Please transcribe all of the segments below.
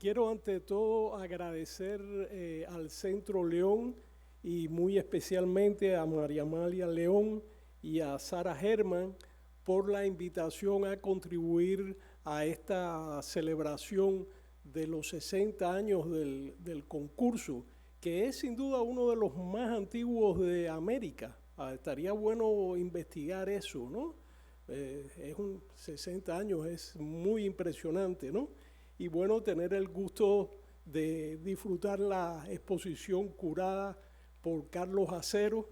Quiero ante todo agradecer al Centro León y muy especialmente a María Amalia León y a Sara Herman por la invitación a contribuir a esta celebración de los 60 años del concurso, que es sin duda uno de los más antiguos de América. Estaría bueno investigar eso, ¿no? 60 años, es muy impresionante, ¿no? Y bueno, tener el gusto de disfrutar la exposición curada por Carlos Acero.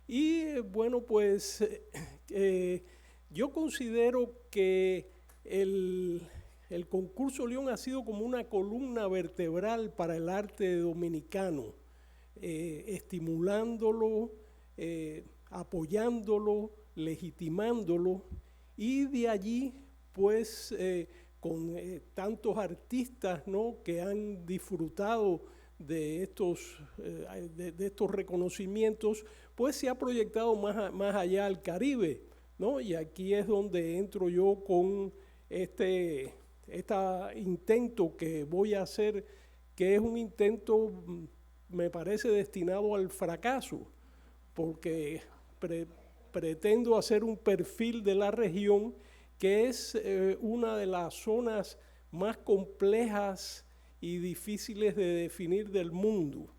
Y bueno, pues yo considero que el, el concurso León ha sido como una columna vertebral para el arte dominicano, estimulándolo, apoyándolo, legitimándolo, y de allí pues con tantos artistas, ¿no?, que han disfrutado de estos reconocimientos, pues se ha proyectado más allá al Caribe, ¿no? Y aquí es donde entro yo con este intento que voy a hacer, que es un intento, me parece, destinado al fracaso, porque pretendo hacer un perfil de la región que es una de las zonas más complejas y difíciles de definir del mundo.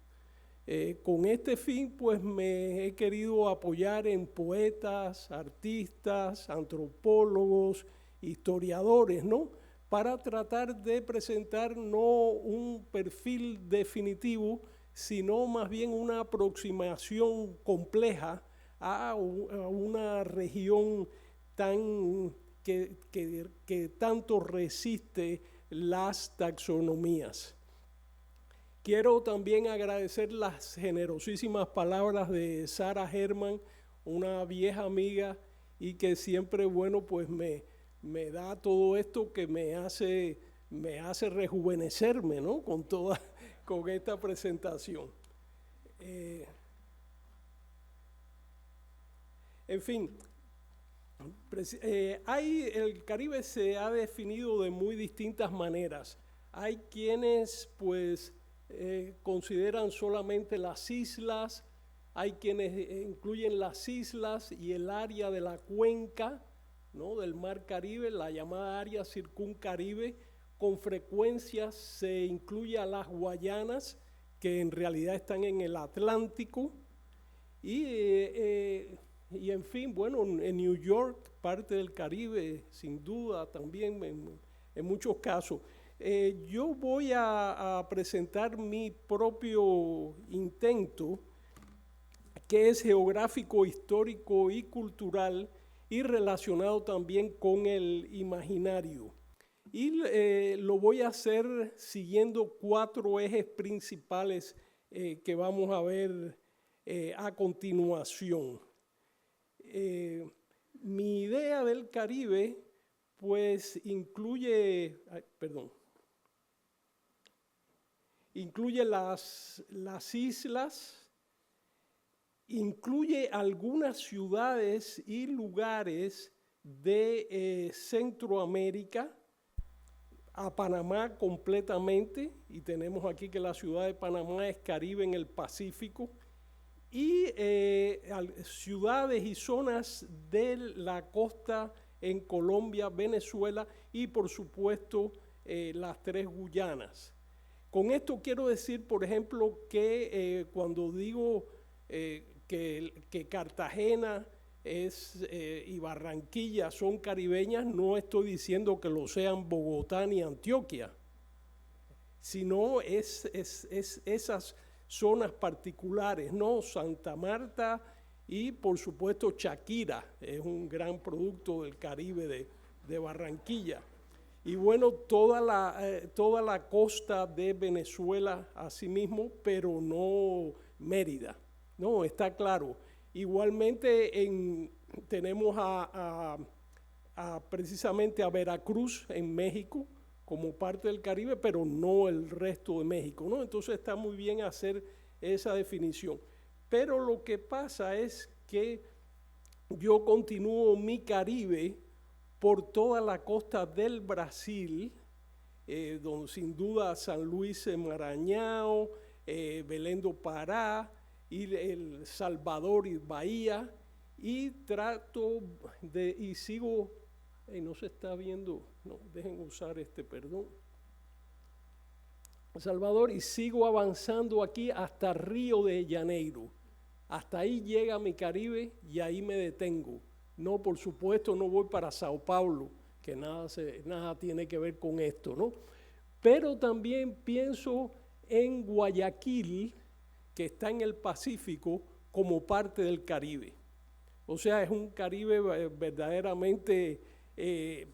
Con este fin, pues me he querido apoyar en poetas, artistas, antropólogos, historiadores, ¿no?, para tratar de presentar no un perfil definitivo, sino más bien una aproximación compleja a una región tan que tanto resiste las taxonomías. Quiero también agradecer las generosísimas palabras de Sara Herman, una vieja amiga y que siempre, bueno, pues me da todo esto que me hace rejuvenecerme, ¿no?, con esta presentación. En fin, el Caribe se ha definido de muy distintas maneras. Hay quienes pues consideran solamente las islas, hay quienes incluyen las islas y el área de la cuenca, ¿no?, del Mar Caribe, la llamada área circuncaribe. Con frecuencia se incluye a las Guayanas, que en realidad están en el Atlántico, y en fin, bueno, en New York, parte del Caribe, sin duda, también en muchos casos. Yo voy a presentar mi propio intento, que es geográfico, histórico y cultural, y relacionado también con el imaginario. Y lo voy a hacer siguiendo 4 ejes principales que vamos a ver a continuación. Mi idea del Caribe pues incluye las islas, incluye algunas ciudades y lugares de Centroamérica, a Panamá completamente, y tenemos aquí que la ciudad de Panamá es Caribe en el Pacífico, y ciudades y zonas de la costa en Colombia, Venezuela y por supuesto las 3 Guyanas. Con esto quiero decir, por ejemplo, que cuando digo que Cartagena y Barranquilla son caribeñas, no estoy diciendo que lo sean Bogotá ni Antioquia, sino esas zonas particulares, ¿no? Santa Marta y por supuesto Shakira, es un gran producto del Caribe de Barranquilla. Y bueno, toda la costa de Venezuela asimismo, pero no Mérida, ¿no? Está claro. Igualmente tenemos precisamente a Veracruz en México como parte del Caribe, pero no el resto de México, ¿no? Entonces está muy bien hacer esa definición. Pero lo que pasa es que yo continúo mi Caribe por toda la costa del Brasil sin duda San Luis Maranhão, Belém do Pará, y El Salvador y Bahía, y sigo, no se está viendo, no, dejen usar perdón. El Salvador, y sigo avanzando aquí hasta Río de Janeiro. Hasta ahí llega mi Caribe y ahí me detengo. No, por supuesto, no voy para Sao Paulo, que nada tiene que ver con esto, ¿no? Pero también pienso en Guayaquil, que está en el Pacífico, como parte del Caribe. O sea, es un Caribe verdaderamente,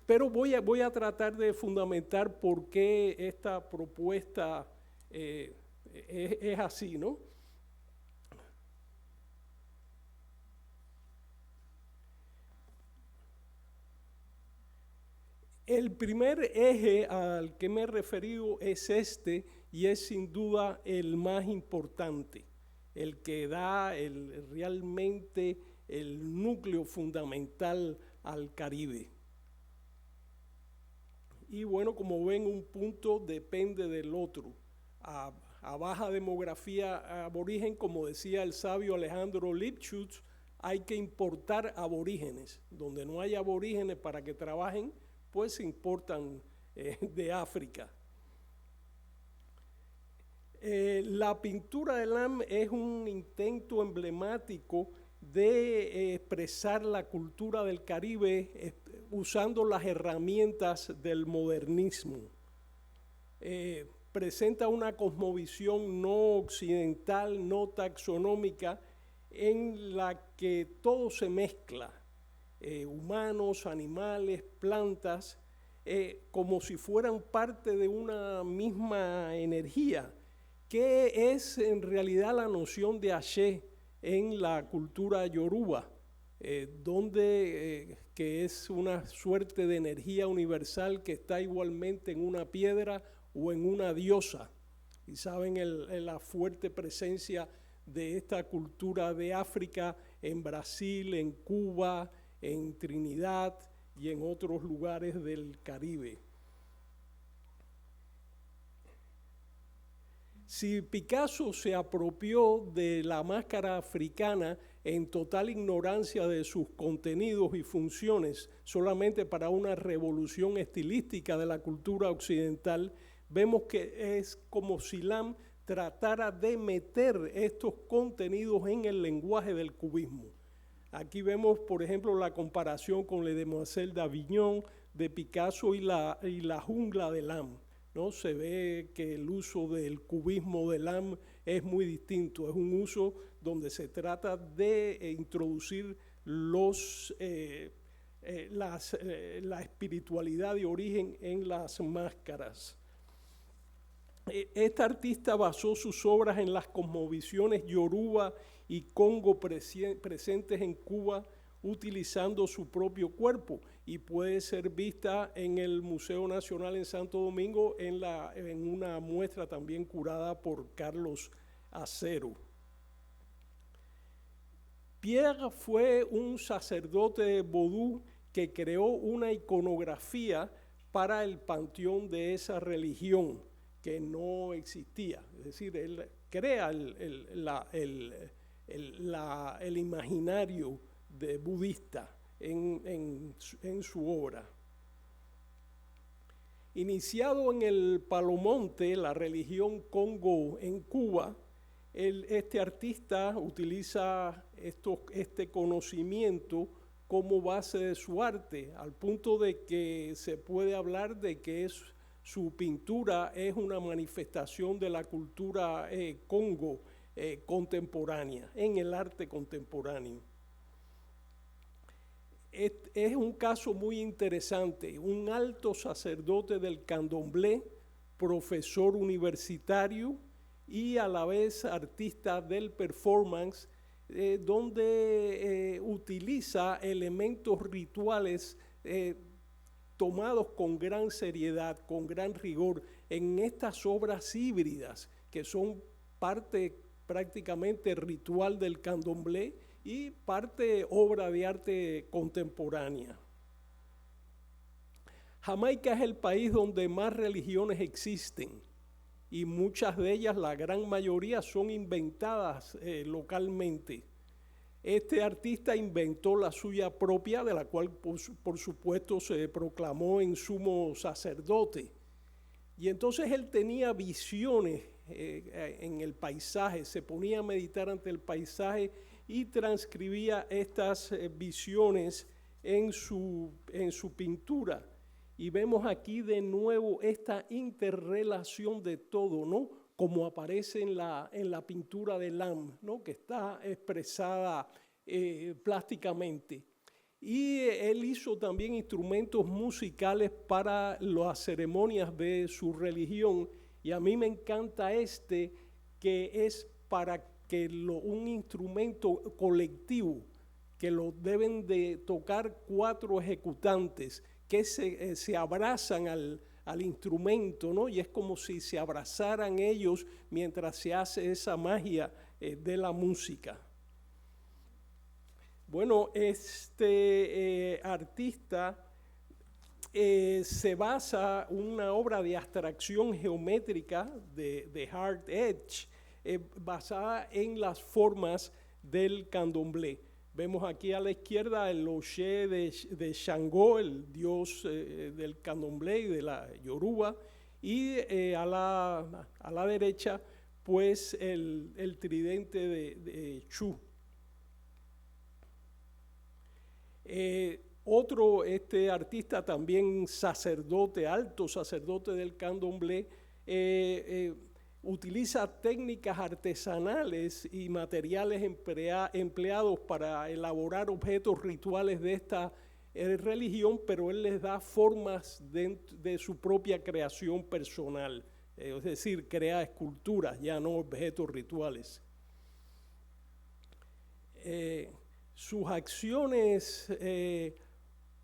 pero voy a tratar de fundamentar por qué esta propuesta es así, ¿no? El primer eje al que me he referido es y es sin duda el más importante, el que da realmente el núcleo fundamental al Caribe. Y bueno, como ven, un punto depende del otro. A baja demografía aborigen, como decía el sabio Alejandro Lipschutz, hay que importar aborígenes. Donde no hay aborígenes para que trabajen, pues se importan de África. La pintura de Lam es un intento emblemático de expresar la cultura del Caribe usando las herramientas del modernismo. Presenta una cosmovisión no occidental, no taxonómica, en la que todo se mezcla. Humanos, animales, plantas, como si fueran parte de una misma energía, que es en realidad la noción de Axé en la cultura yoruba, que es una suerte de energía universal que está igualmente en una piedra o en una diosa. Y saben la fuerte presencia de esta cultura de África en Brasil, en Cuba, en Trinidad y en otros lugares del Caribe. Si Picasso se apropió de la máscara africana en total ignorancia de sus contenidos y funciones, solamente para una revolución estilística de la cultura occidental, vemos que es como si Lam tratara de meter estos contenidos en el lenguaje del cubismo. Aquí vemos, por ejemplo, la comparación con Le Demoiselle d'Avignon de Picasso y la jungla de Lam, ¿no? Se ve que el uso del cubismo de Lam es muy distinto, es un uso donde se trata de introducir la espiritualidad de origen en las máscaras. Esta artista basó sus obras en las cosmovisiones yoruba y congo presentes en Cuba, utilizando su propio cuerpo, y puede ser vista en el Museo Nacional en Santo Domingo en una muestra también curada por Carlos Acero. Pierre fue un sacerdote vodú que creó una iconografía para el panteón de esa religión que no existía. Es decir, él crea el imaginario budista en su obra. Iniciado en el Palomonte, la religión Congo en Cuba, este artista utiliza este conocimiento como base de su arte, al punto de que se puede hablar de que su pintura es una manifestación de la cultura Congo contemporánea, en el arte contemporáneo. Es un caso muy interesante. Un alto sacerdote del candomblé, profesor universitario y a la vez artista del performance, donde utiliza elementos rituales tomados con gran seriedad, con gran rigor, en estas obras híbridas que son parte prácticamente ritual del candomblé y parte obra de arte contemporánea. Jamaica es el país donde más religiones existen y muchas de ellas, la gran mayoría, son inventadas localmente. Este artista inventó la suya propia, de la cual por supuesto se proclamó en sumo sacerdote. Y entonces él tenía visiones en el paisaje, se ponía a meditar ante el paisaje y transcribía estas visiones en su pintura. Y vemos aquí de nuevo esta interrelación de todo, ¿no? Como aparece en la pintura de Lam, ¿no? Que está expresada plásticamente. Y él hizo también instrumentos musicales para las ceremonias de su religión. Y a mí me encanta que es para que un instrumento colectivo, que lo deben de tocar 4 ejecutantes, que se abrazan al instrumento, ¿no? Y es como si se abrazaran ellos mientras se hace esa magia de la música. Bueno, este artista se basa en una obra de abstracción geométrica de Hard Edge, basada en las formas del candomblé. Vemos aquí a la izquierda el Oshé de Shango, el dios del candomblé y de la Yoruba, y a la derecha, pues el tridente de Chu. Otro artista, también sacerdote, alto sacerdote del candomblé, utiliza técnicas artesanales y materiales empleados para elaborar objetos rituales de esta religión, pero él les da formas de su propia creación personal, es decir, crea esculturas, ya no objetos rituales. Sus acciones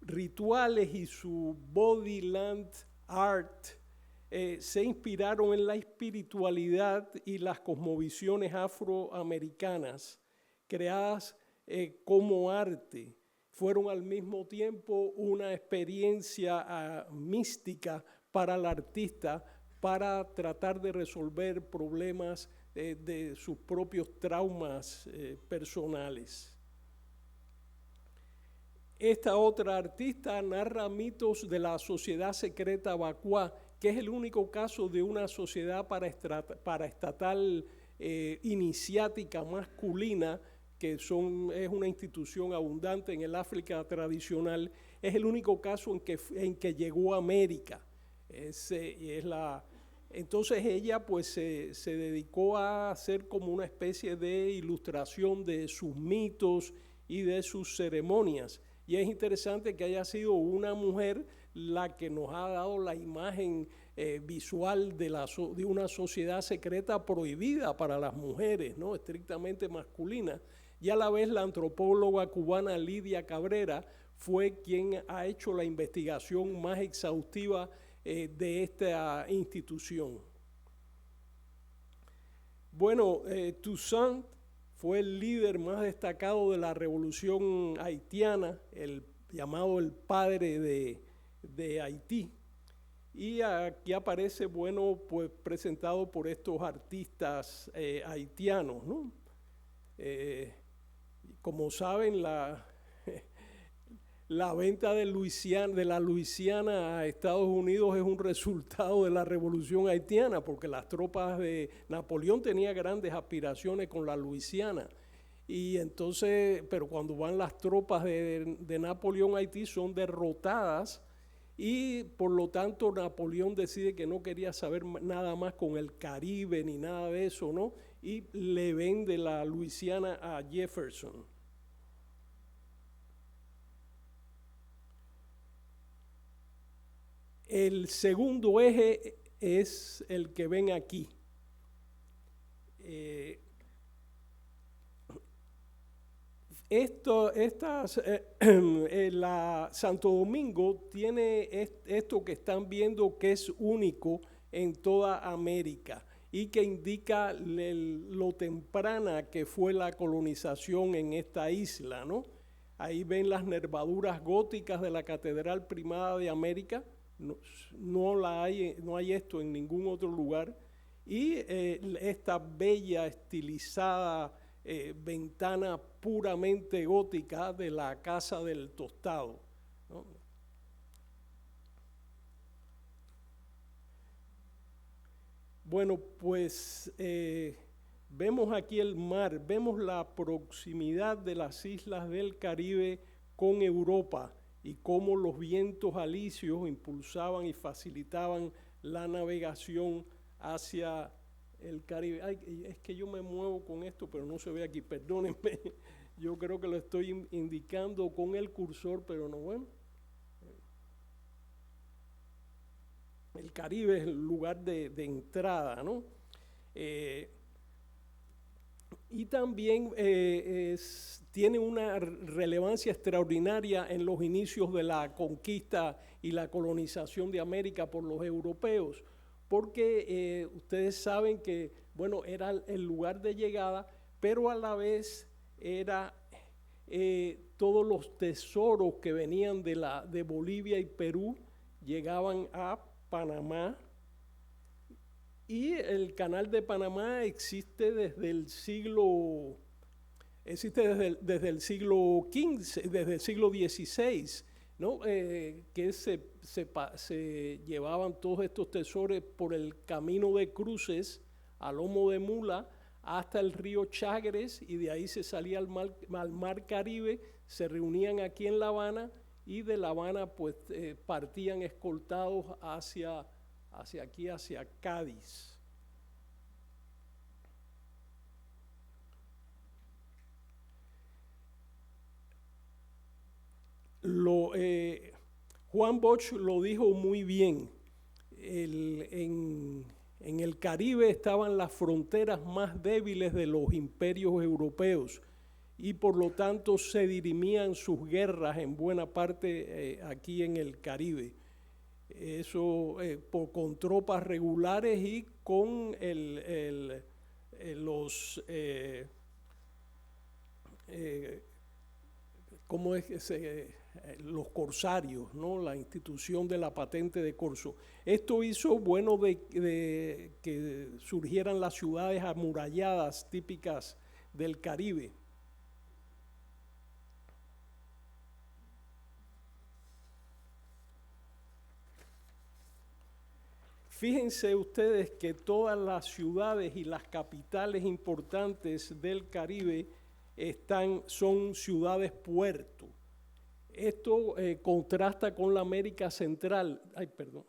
rituales y su body land art se inspiraron en la espiritualidad y las cosmovisiones afroamericanas creadas como arte. Fueron al mismo tiempo una experiencia mística para el artista para tratar de resolver problemas de sus propios traumas personales. Esta otra artista narra mitos de la sociedad secreta Bacuá, que es el único caso de una sociedad paraestatal iniciática masculina, que es una institución abundante en el África tradicional. Es el único caso en que llegó a América. Entonces ella pues se dedicó a hacer como una especie de ilustración de sus mitos y de sus ceremonias. Y es interesante que haya sido una mujer la que nos ha dado la imagen visual de una sociedad secreta prohibida para las mujeres, ¿no? Estrictamente masculina. Y a la vez la antropóloga cubana Lidia Cabrera fue quien ha hecho la investigación más exhaustiva de esta institución. Bueno, Toussaint fue el líder más destacado de la revolución haitiana, llamado el padre de Haití. Y aquí aparece, bueno, pues presentado por estos artistas haitianos, ¿no? Como saben, la venta de la Luisiana a Estados Unidos es un resultado de la revolución haitiana, porque las tropas de Napoleón tenían grandes aspiraciones con la Luisiana. Y entonces, pero cuando van las tropas de Napoleón a Haití son derrotadas y por lo tanto Napoleón decide que no quería saber nada más con el Caribe ni nada de eso, ¿no? Y le vende la Luisiana a Jefferson. El segundo eje es el que ven aquí. Santo Domingo tiene esto que están viendo, que es único en toda América y que indica lo temprana que fue la colonización en esta isla, ¿no? Ahí ven las nervaduras góticas de la Catedral Primada de América, no, no hay esto en ningún otro lugar. Y esta bella, estilizada ventana puramente gótica de la Casa del Tostado, ¿no? Bueno, pues vemos aquí el mar, vemos la proximidad de las islas del Caribe con Europa y cómo los vientos alisios impulsaban y facilitaban la navegación hacia el Caribe. Ay, es que yo me muevo con esto, pero no se ve aquí, perdónenme. Yo creo que lo estoy indicando con el cursor, pero no, bueno. El Caribe es el lugar de entrada, ¿no? Eh, y también tiene una relevancia extraordinaria en los inicios de la conquista y la colonización de América por los europeos, porque ustedes saben que, bueno, era el lugar de llegada, pero a la vez era todos los tesoros que venían de Bolivia y Perú llegaban a Panamá, y el canal de Panamá existe desde el siglo XV, desde el siglo XVI, ¿no? Que se llevaban todos estos tesoros por el camino de cruces a lomo de mula hasta el río Chagres, y de ahí se salía al mar Caribe, se reunían aquí en La Habana, y de La Habana pues partían escoltados hacia aquí, hacia Cádiz. Juan Bosch lo dijo muy bien. En el Caribe estaban las fronteras más débiles de los imperios europeos, y por lo tanto se dirimían sus guerras en buena parte aquí en el Caribe. Eso con tropas regulares y con los ¿cómo es que los corsarios, ¿no? La institución de la patente de corso. Esto hizo, bueno, de que surgieran las ciudades amuralladas típicas del Caribe. Fíjense ustedes que todas las ciudades y las capitales importantes del Caribe son ciudades puerto. Esto contrasta con la América Central. Ay, perdón,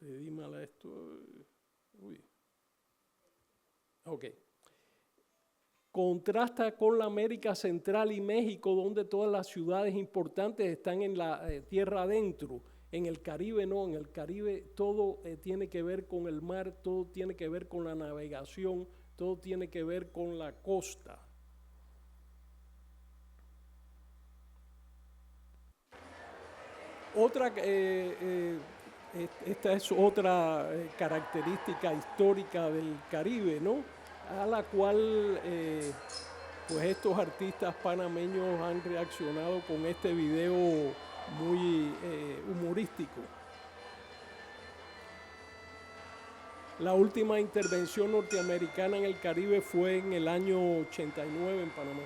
le di mal a esto. Uy. Ok. Contrasta con la América Central y México, donde todas las ciudades importantes están en la tierra adentro. En el Caribe no, en el Caribe todo tiene que ver con el mar, todo tiene que ver con la navegación, todo tiene que ver con la costa. Esta es otra característica histórica del Caribe, ¿no? A la cual pues estos artistas panameños han reaccionado con este video muy humorístico. La última intervención norteamericana en el Caribe fue en el año 89 en Panamá.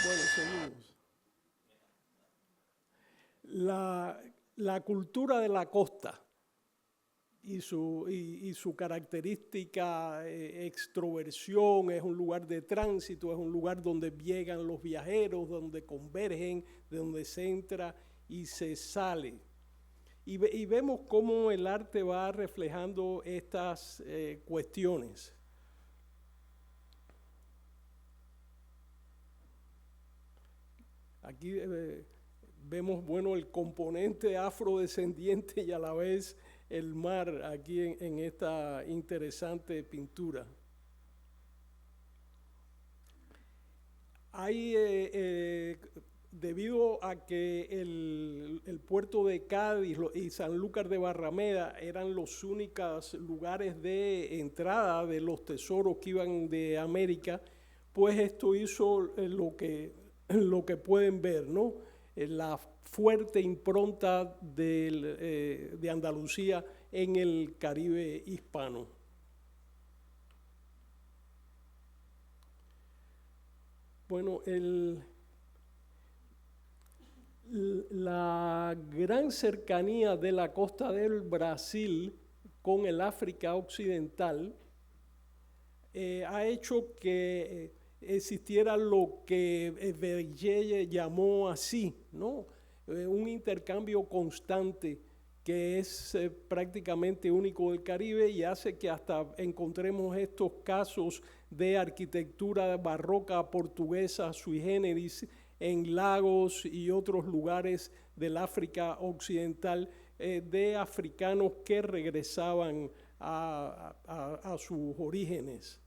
Bueno, seguimos. La cultura de la costa y su característica extroversión, es un lugar de tránsito, es un lugar donde llegan los viajeros, donde convergen, de donde se entra y se sale. Y vemos cómo el arte va reflejando estas cuestiones. Aquí vemos, bueno, el componente afrodescendiente y a la vez el mar aquí en esta interesante pintura. Hay, debido a que el puerto de Cádiz y Sanlúcar de Barrameda eran los únicos lugares de entrada de los tesoros que iban de América, pues esto hizo lo que pueden ver, ¿no? La fuerte impronta de Andalucía en el Caribe hispano. Bueno, la gran cercanía de la costa del Brasil con el África Occidental ha hecho que existiera lo que Vergelle llamó así, ¿no? Un intercambio constante que es prácticamente único del Caribe y hace que hasta encontremos estos casos de arquitectura barroca portuguesa sui generis en lagos y otros lugares del África Occidental, de africanos que regresaban a sus orígenes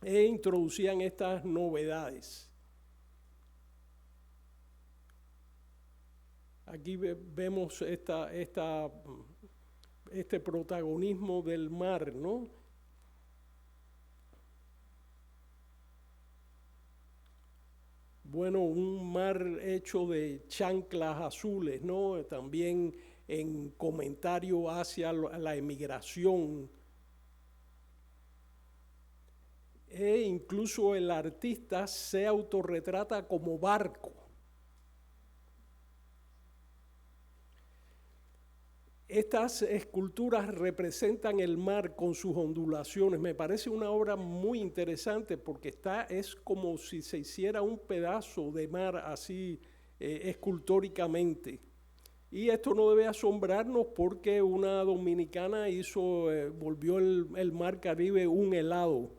e introducían estas novedades. Aquí vemos este protagonismo del mar, ¿no? Bueno, un mar hecho de chanclas azules, ¿no? También en comentario hacia la emigración. E incluso el artista se autorretrata como barco. Estas esculturas representan el mar con sus ondulaciones. Me parece una obra muy interesante porque es como si se hiciera un pedazo de mar así escultóricamente. Y esto no debe asombrarnos porque una dominicana volvió el mar Caribe un helado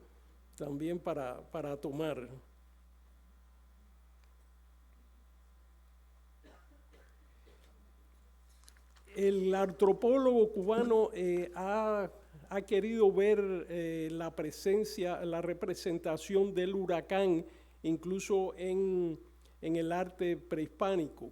también para tomar. El antropólogo cubano ha querido ver la representación del huracán, incluso en el arte prehispánico,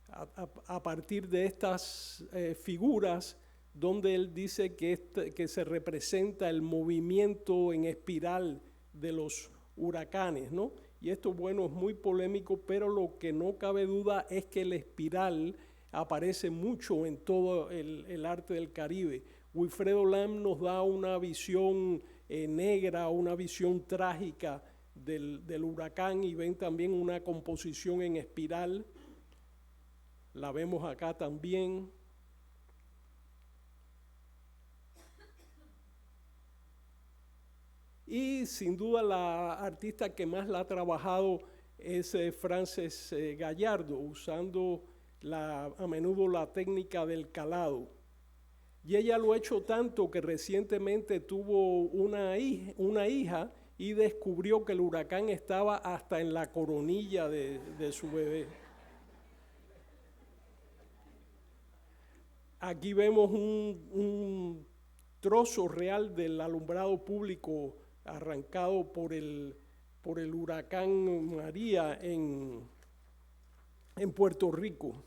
a partir de estas figuras donde él dice que se representa el movimiento en espiral de los huracanes, ¿no? Y esto, bueno, es muy polémico, pero lo que no cabe duda es que el espiral aparece mucho en todo el arte del Caribe. Wilfredo Lam nos da una visión negra, una visión trágica del huracán, y ven también una composición en espiral. La vemos acá también. Y sin duda la artista que más la ha trabajado es Frances Gallardo, usando a menudo la técnica del calado. Y ella lo ha hecho tanto que recientemente tuvo una hija y descubrió que el huracán estaba hasta en la coronilla de su bebé. Aquí vemos un trozo real del alumbrado público arrancado por el huracán María en Puerto Rico.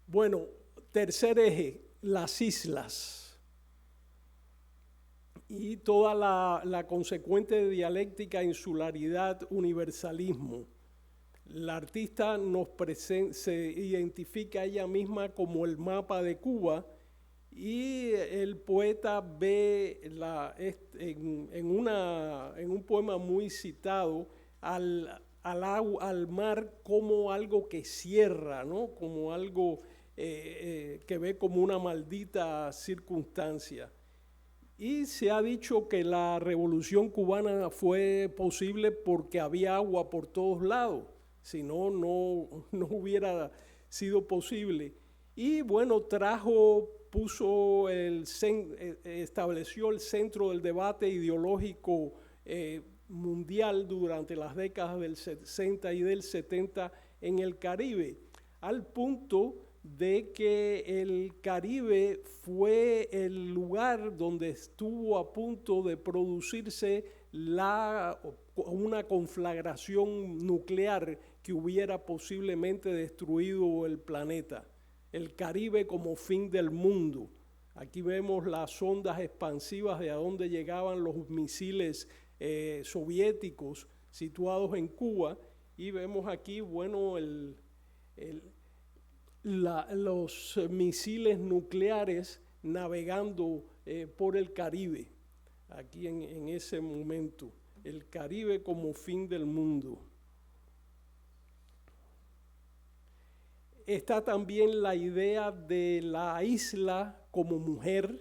Bueno, tercer eje, las islas y toda la consecuente dialéctica, insularidad, universalismo. La artista se identifica a ella misma como el mapa de Cuba, y el poeta ve en un poema muy citado al mar como algo que cierra, ¿no? Como algo que ve como una maldita circunstancia. Y se ha dicho que la revolución cubana fue posible porque había agua por todos lados, si no, no hubiera sido posible. Y bueno, estableció el centro del debate ideológico mundial durante las décadas del 60 y del 70 en el Caribe, al punto de que el Caribe fue el lugar donde estuvo a punto de producirse una conflagración nuclear que hubiera posiblemente destruido el planeta. El Caribe como fin del mundo. Aquí vemos las ondas expansivas de a dónde llegaban los misiles soviéticos situados en Cuba, y vemos aquí, bueno, los misiles nucleares navegando por el Caribe, aquí en ese momento, el Caribe como fin del mundo. Está también la idea de la isla como mujer,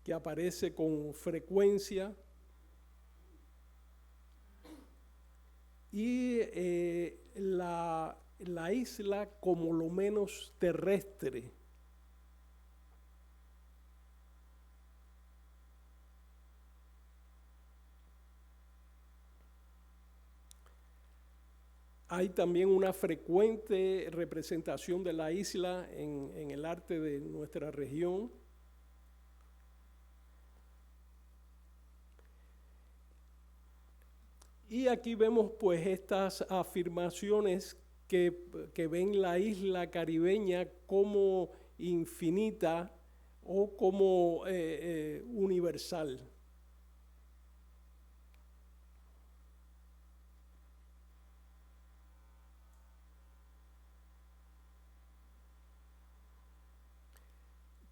que aparece con frecuencia, y la isla como lo menos terrestre. Hay también una frecuente representación de la isla en el arte de nuestra región. Y aquí vemos pues estas afirmaciones que ven la isla caribeña como infinita o como universal.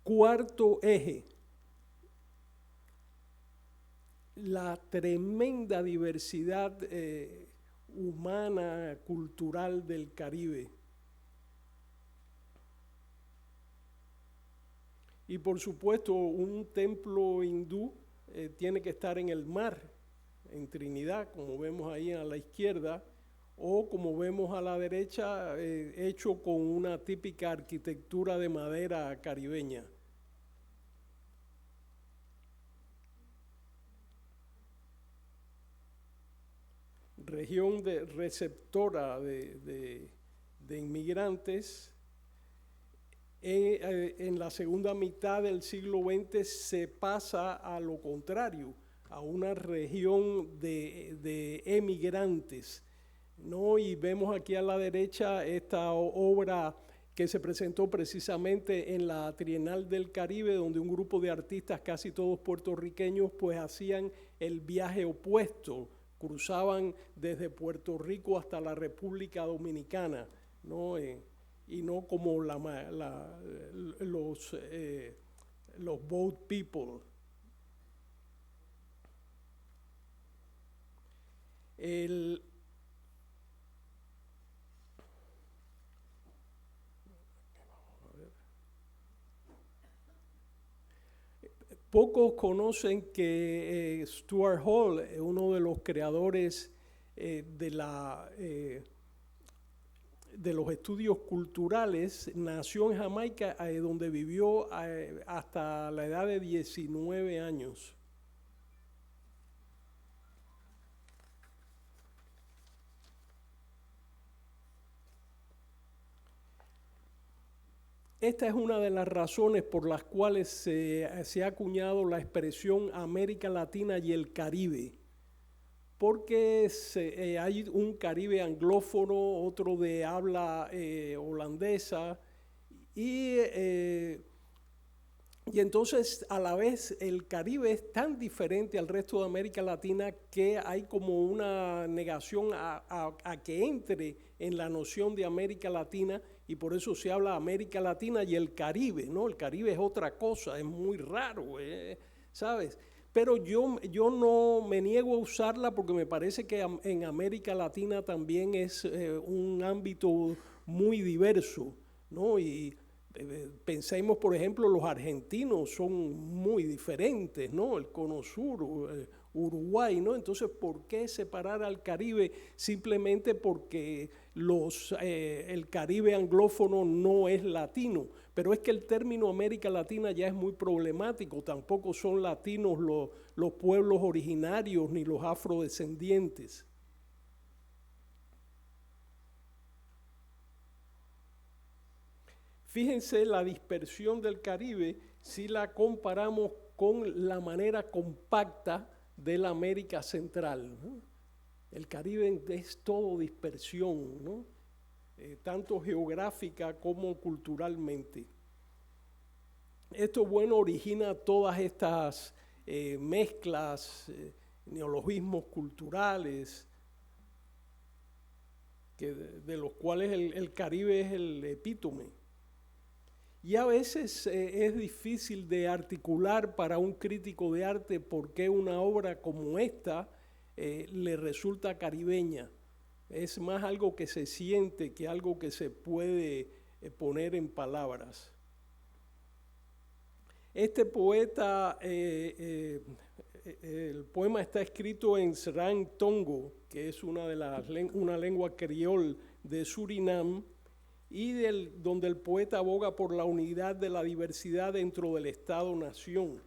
Cuarto eje, la tremenda diversidad humana, cultural del Caribe. Y por supuesto, un templo hindú tiene que estar en el mar, en Trinidad, como vemos ahí a la izquierda, o como vemos a la derecha, hecho con una típica arquitectura de madera caribeña. Región receptora de inmigrantes. En la segunda mitad del siglo XX se pasa a lo contrario, a una región de emigrantes, ¿no? Y vemos aquí a la derecha esta obra que se presentó precisamente en la Trienal del Caribe, donde un grupo de artistas, casi todos puertorriqueños, pues hacían el viaje opuesto, cruzaban desde Puerto Rico hasta la República Dominicana, ¿no? Y no como los boat people. Pocos conocen que Stuart Hall, uno de los creadores de los estudios culturales, nació en Jamaica, donde vivió hasta la edad de 19 años. Esta es una de las razones por las cuales se ha acuñado la expresión América Latina y el Caribe, porque hay un Caribe anglófono, otro de habla holandesa, y entonces a la vez el Caribe es tan diferente al resto de América Latina que hay como una negación a que entre en la noción de América Latina, y por eso se habla América Latina y el Caribe, ¿no? El Caribe es otra cosa, es muy raro, ¿sabes? Pero yo no me niego a usarla porque me parece que en América Latina también es un ámbito muy diverso, ¿no? Y pensemos, por ejemplo, los argentinos son muy diferentes, ¿no? El Cono Sur, Uruguay, ¿no? Entonces, ¿por qué separar al Caribe simplemente porque el Caribe anglófono no es latino, pero es que el término América Latina ya es muy problemático, tampoco son latinos los pueblos originarios ni los afrodescendientes. Fíjense la dispersión del Caribe si la comparamos con la manera compacta de la América Central, ¿no? El Caribe es todo dispersión, ¿no? Tanto geográfica como culturalmente. Esto, bueno, origina todas estas mezclas, neologismos culturales, de los cuales el Caribe es el epítome. Y a veces es difícil de articular para un crítico de arte por qué una obra como esta le resulta caribeña. Es más algo que se siente que algo que se puede poner en palabras. Este poeta, el poema está escrito en Srang Tongo, que es una lengua criol de Surinam, y donde el poeta aboga por la unidad de la diversidad dentro del Estado-nación,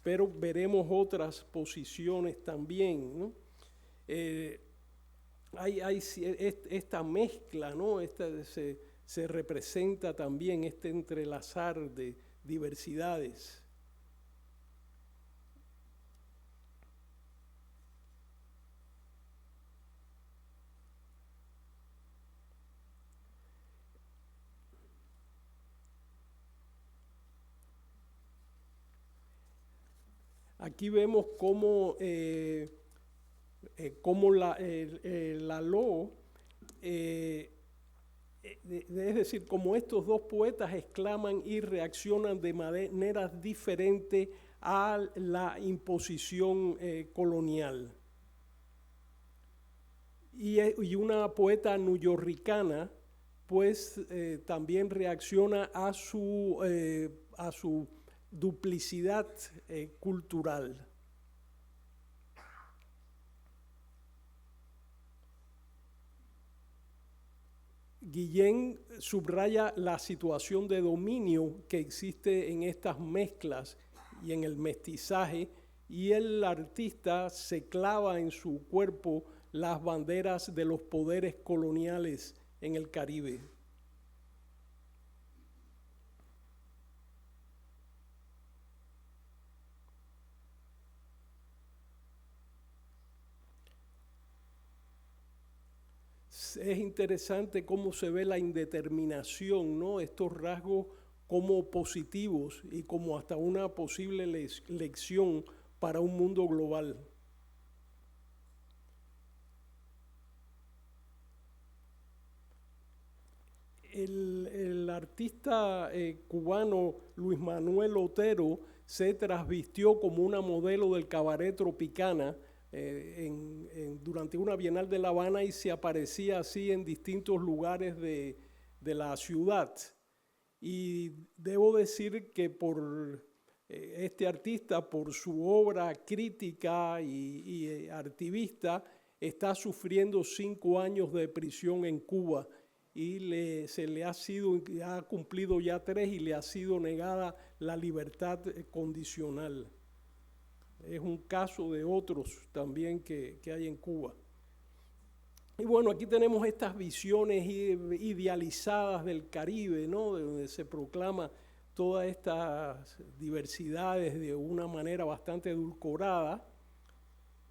pero veremos otras posiciones también, ¿no? Hay esta mezcla, ¿no? Se representa también este entrelazar de diversidades. Aquí vemos cómo la LO, es decir, como estos dos poetas exclaman y reaccionan de maneras diferentes a la imposición colonial. Y una poeta neoyorquina, pues también reacciona a su duplicidad cultural. Guillén subraya la situación de dominio que existe en estas mezclas y en el mestizaje, y el artista se clava en su cuerpo las banderas de los poderes coloniales en el Caribe. Es interesante cómo se ve la indeterminación, ¿no? Estos rasgos como positivos y como hasta una posible lección para un mundo global. El artista cubano Luis Manuel Otero se trasvistió como una modelo del cabaret Tropicana durante una Bienal de La Habana y se aparecía así en distintos lugares de la ciudad. Y debo decir que por este artista, por su obra crítica y activista, está sufriendo 5 años de prisión en Cuba y ha cumplido ya 3 y le ha sido negada la libertad condicional. Es un caso de otros también que hay en Cuba. Y bueno, aquí tenemos estas visiones idealizadas del Caribe, ¿no? De donde se proclama todas estas diversidades de una manera bastante edulcorada.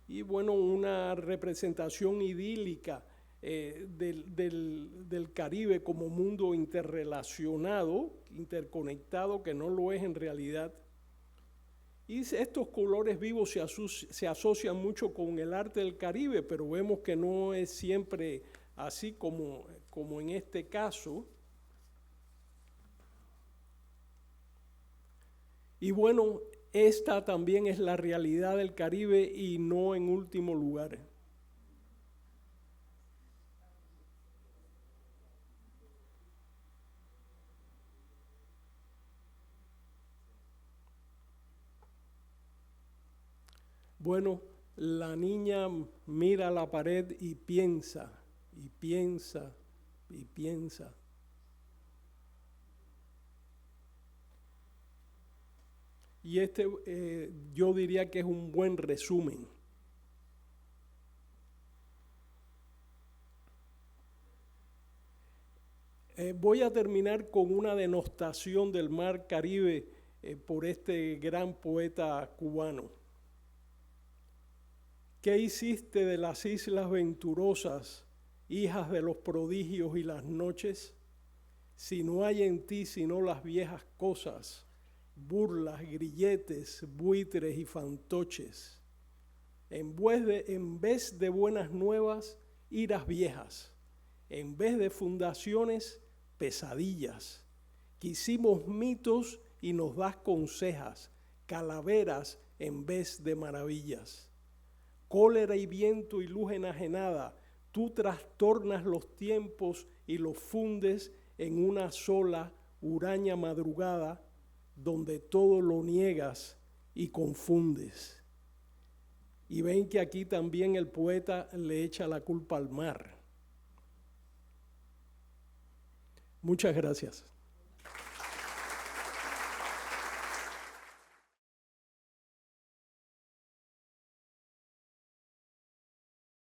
Y bueno, una representación idílica del Caribe como mundo interrelacionado, interconectado, que no lo es en realidad. Y estos colores vivos se asocian mucho con el arte del Caribe, pero vemos que no es siempre así como en este caso. Y bueno, esta también es la realidad del Caribe y no en último lugar. Bueno, la niña mira la pared y piensa, y piensa, y piensa. Y yo diría que es un buen resumen. Voy a terminar con una denostación del mar Caribe por este gran poeta cubano. ¿Qué hiciste de las islas venturosas, hijas de los prodigios y las noches? Si no hay en ti sino las viejas cosas, burlas, grilletes, buitres y fantoches. En vez de buenas nuevas, iras viejas. En vez de fundaciones, pesadillas. Quisimos mitos y nos das consejas, calaveras en vez de maravillas. Cólera y viento y luz enajenada, tú trastornas los tiempos y los fundes en una sola huraña madrugada, donde todo lo niegas y confundes. Y ven que aquí también el poeta le echa la culpa al mar. Muchas gracias.